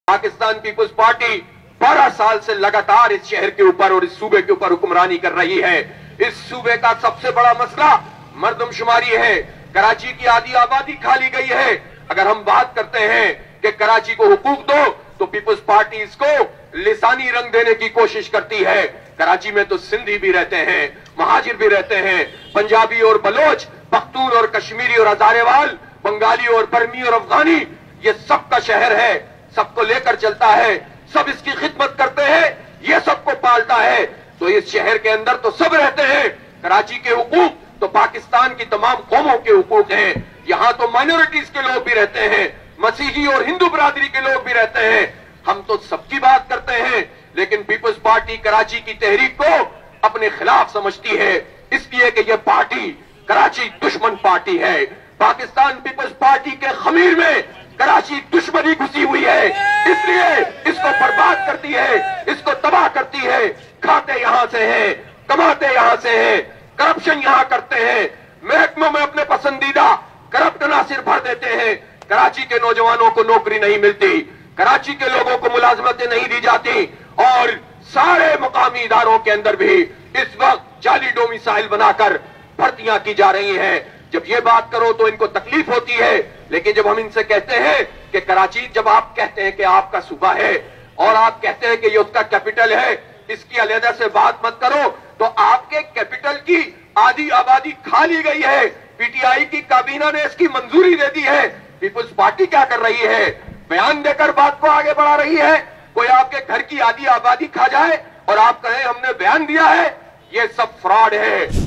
Pakistan people's party 12 साल से लगातार इस शहर के ऊपर और इस सूबे के ऊपर हुक्मरानी कर रही है। इस सूबे का सबसे बड़ा मसला मर्दमशुमारी है। कराची की आधी आबादी खा ली गई है। अगर हम बात करते हैं कि कराची को हुकूक दो तो पीपुल्स पार्टी इसको लिसानी रंग देने की कोशिश करती है। कराची में तो सिंधी भी रहते हैं, महाजिर भी रहते हैं, पंजाबी और बलोच, पख्तून और कश्मीरी और हजारेवाल, बंगाली और बर्मी और अफगानी, ये सबका शहर है, सबको लेकर चलता है, सब इसकी खिदमत करते हैं, ये सबको पालता है। तो इस शहर के अंदर तो सब रहते हैं। कराची के हुकूक तो पाकिस्तान की तमाम कौमों के हुकूक हैं। यहाँ तो माइनॉरिटीज के लोग भी रहते हैं, मसीही और हिंदू बिरादरी के लोग भी रहते हैं। हम तो सबकी बात करते हैं, लेकिन पीपुल्स पार्टी कराची की तहरीक को अपने खिलाफ समझती है, इसलिए कि यह पार्टी कराची दुश्मन पार्टी है। पाकिस्तान पीपुल्स पार्टी के खमीर में कराची दुश्मनी घुसी हुई है, इसलिए इसको बर्बाद करती है, इसको तबाह करती है। खाते यहां से हैं, कमाते यहां से हैं, करप्शन यहां करते हैं, महकमों में अपने पसंदीदा करप्ट नासिर भर देते हैं। कराची के नौजवानों को नौकरी नहीं मिलती, कराची के लोगों को मुलाजमतें नहीं दी जाती, और सारे मुकामी इदारों के अंदर भी इस वक्त जाली डोमिसाइल बनाकर भर्तियां की जा रही हैं। जब ये बात करो तो इनको तकलीफ होती है, लेकिन जब हम इनसे कहते हैं कि कराची, जब आप कहते हैं कि आपका सूबा है और आप कहते हैं कि ये उसका कैपिटल है, इसकी अलहदा से बात मत करो, तो आपके कैपिटल की आधी आबादी खा ली गई है। पीटीआई की काबीना ने इसकी मंजूरी दे दी है। पीपुल्स पार्टी क्या कर रही है? बयान देकर बात को आगे बढ़ा रही है। कोई आपके घर की आधी आबादी खा जाए और आप कहें हमने बयान दिया है, ये सब फ्रॉड है।